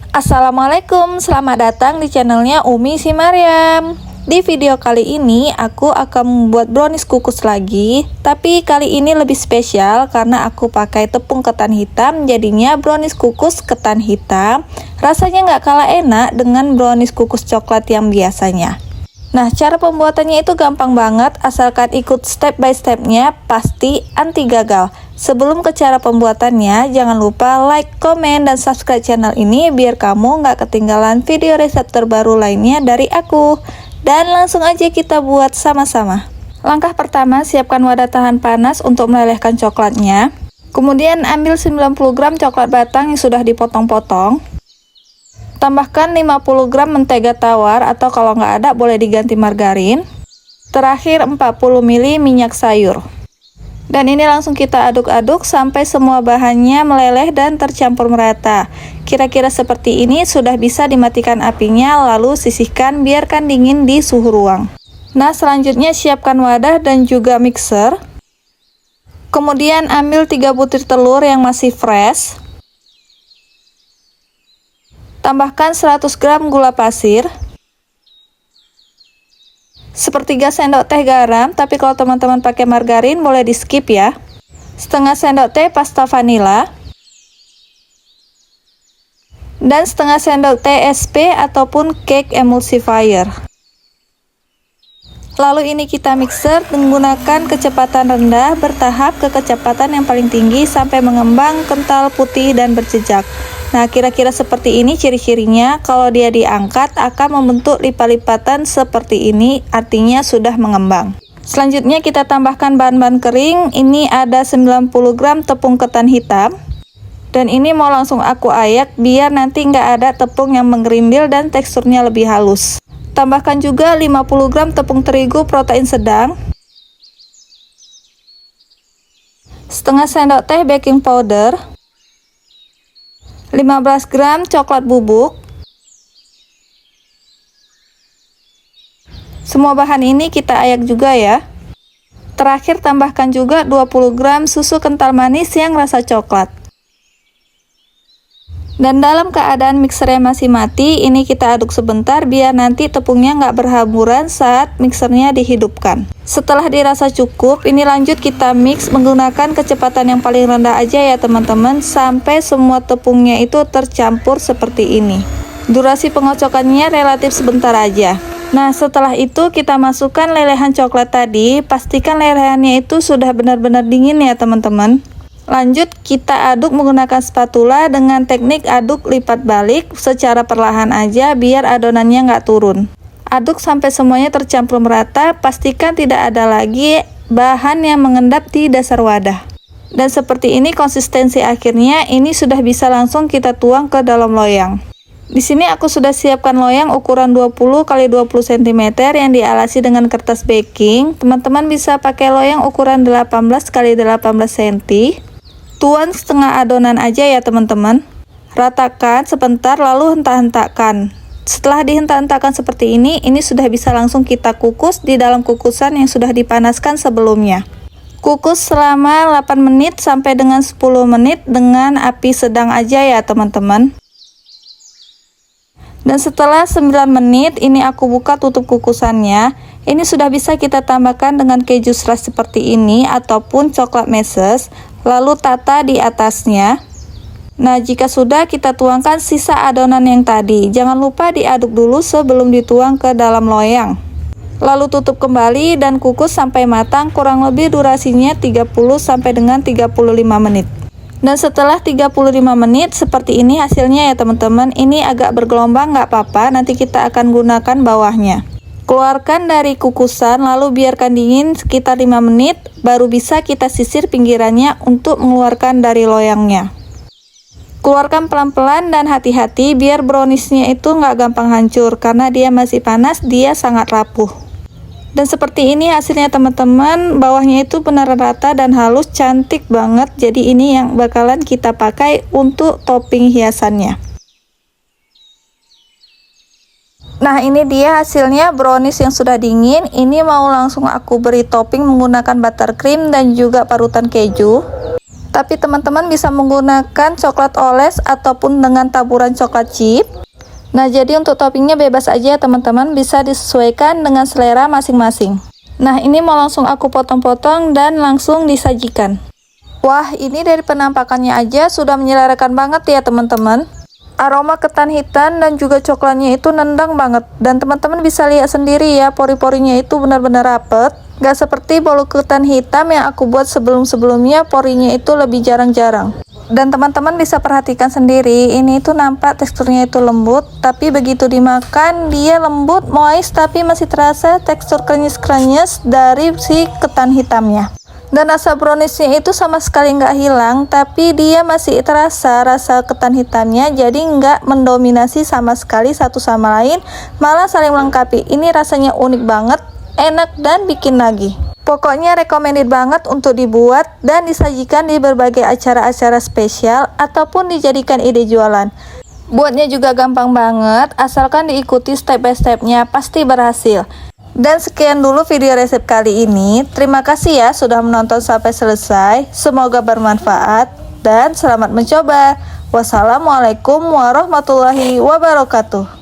Assalamualaikum, selamat datang di channelnya Umi si Maryam. Di video kali ini aku akan membuat brownies kukus lagi, tapi kali ini lebih spesial karena aku pakai tepung ketan hitam, jadinya brownies kukus ketan hitam. Rasanya nggak kalah enak dengan brownies kukus coklat yang biasanya. Nah, cara pembuatannya itu gampang banget, asalkan ikut step by stepnya, pasti anti gagal. Sebelum ke cara pembuatannya, jangan lupa like, komen, dan subscribe channel ini biar kamu nggak ketinggalan video resep terbaru lainnya dari aku. Dan langsung aja kita buat sama-sama. Langkah pertama, siapkan wadah tahan panas untuk melelehkan coklatnya. Kemudian ambil 90 gram coklat batang yang sudah dipotong-potong. Tambahkan 50 gram mentega tawar atau kalau nggak ada boleh diganti margarin. Terakhir 40 ml minyak sayur. Dan ini langsung kita aduk-aduk sampai semua bahannya meleleh dan tercampur merata. Kira-kira seperti ini sudah bisa dimatikan apinya, lalu sisihkan, biarkan dingin di suhu ruang. Nah, selanjutnya siapkan wadah dan juga mixer. Kemudian ambil 3 butir telur yang masih fresh. Tambahkan 100 gram gula pasir, sepertiga sendok teh garam, tapi kalau teman-teman pakai margarin boleh di skip ya. Setengah sendok teh pasta vanila, dan setengah sendok teh SP ataupun cake emulsifier. Lalu ini kita mixer menggunakan kecepatan rendah bertahap ke kecepatan yang paling tinggi sampai mengembang, kental, putih, dan berjejak. Nah, kira-kira seperti ini ciri-cirinya. Kalau dia diangkat akan membentuk lipat-lipatan seperti ini, artinya sudah mengembang. Selanjutnya kita tambahkan bahan-bahan kering. Ini ada 90 gram tepung ketan hitam. Dan ini mau langsung aku ayak biar nanti nggak ada tepung yang menggerindil dan teksturnya lebih halus. Tambahkan juga 50 gram tepung terigu protein sedang. Setengah sendok teh baking powder. 15 gram coklat bubuk. Semua bahan ini kita ayak juga ya. Terakhir tambahkan juga 20 gram susu kental manis yang rasa coklat. Dan dalam keadaan mixernya masih mati, ini kita aduk sebentar biar nanti tepungnya nggak berhamburan saat mixernya dihidupkan. Setelah dirasa cukup, ini lanjut kita mix menggunakan kecepatan yang paling rendah aja ya teman-teman, sampai semua tepungnya itu tercampur seperti ini. Durasi pengocokannya relatif sebentar aja. Nah, setelah itu kita masukkan lelehan coklat tadi, pastikan lelehannya itu sudah benar-benar dingin ya teman-teman. Lanjut kita aduk menggunakan spatula dengan teknik aduk lipat balik secara perlahan aja biar adonannya nggak turun. Aduk sampai semuanya tercampur merata, pastikan tidak ada lagi bahan yang mengendap di dasar wadah. Dan seperti ini konsistensi akhirnya, ini sudah bisa langsung kita tuang ke dalam loyang. Di sini aku sudah siapkan loyang ukuran 20 x 20 cm yang dialasi dengan kertas baking. Teman-teman bisa pakai loyang ukuran 18 x 18 cm. Tuang setengah adonan aja ya teman-teman. Ratakan sebentar lalu hentak-hentakkan. Setelah dihentak-hentakkan seperti ini sudah bisa langsung kita kukus di dalam kukusan yang sudah dipanaskan sebelumnya. Kukus selama 8 menit sampai dengan 10 menit dengan api sedang aja ya teman-teman. Dan setelah 9 menit ini aku buka tutup kukusannya. Ini sudah bisa kita tambahkan dengan keju slice seperti ini ataupun coklat meses, lalu tata di atasnya. Nah, jika sudah, kita tuangkan sisa adonan yang tadi. Jangan lupa diaduk dulu sebelum dituang ke dalam loyang. Lalu tutup kembali dan kukus sampai matang, kurang lebih durasinya 30 sampai dengan 35 menit. Dan setelah 35 menit seperti ini hasilnya ya teman-teman. Ini agak bergelombang nggak apa-apa, nanti kita akan gunakan bawahnya. Keluarkan dari kukusan lalu biarkan dingin sekitar 5 menit, baru bisa kita sisir pinggirannya untuk mengeluarkan dari loyangnya. Keluarkan pelan-pelan dan hati-hati biar browniesnya itu nggak gampang hancur, karena dia masih panas, dia sangat rapuh. Dan seperti ini hasilnya teman-teman, bawahnya itu benar rata dan halus, cantik banget. Jadi ini yang bakalan kita pakai untuk topping hiasannya. Nah, ini dia hasilnya brownies yang sudah dingin. Ini mau langsung aku beri topping menggunakan buttercream dan juga parutan keju. Tapi teman-teman bisa menggunakan coklat oles ataupun dengan taburan coklat chip. Nah, jadi untuk toppingnya bebas aja ya teman-teman, bisa disesuaikan dengan selera masing-masing. Nah, ini mau langsung aku potong-potong dan langsung disajikan. Wah, ini dari penampakannya aja sudah menyelerakan banget ya teman-teman. Aroma ketan hitam dan juga coklatnya itu nendang banget. Dan teman-teman bisa lihat sendiri ya, pori-porinya itu benar-benar rapet. Gak seperti bolu ketan hitam yang aku buat sebelum-sebelumnya, porinya itu lebih jarang-jarang. Dan teman-teman bisa perhatikan sendiri, ini itu nampak teksturnya itu lembut, tapi begitu dimakan dia lembut, moist, tapi masih terasa tekstur krenyes-krenyes dari si ketan hitamnya. Dan rasa browniesnya itu sama sekali nggak hilang, tapi dia masih terasa rasa ketan hitamnya, jadi nggak mendominasi sama sekali satu sama lain, malah saling melengkapi. Ini rasanya unik banget, enak dan bikin nagih. Pokoknya recommended banget untuk dibuat dan disajikan di berbagai acara-acara spesial ataupun dijadikan ide jualan. Buatnya juga gampang banget, asalkan diikuti step by stepnya pasti berhasil. Dan sekian dulu video resep kali ini. Terima kasih ya sudah menonton sampai selesai. Semoga bermanfaat dan selamat mencoba. Wassalamualaikum warahmatullahi wabarakatuh.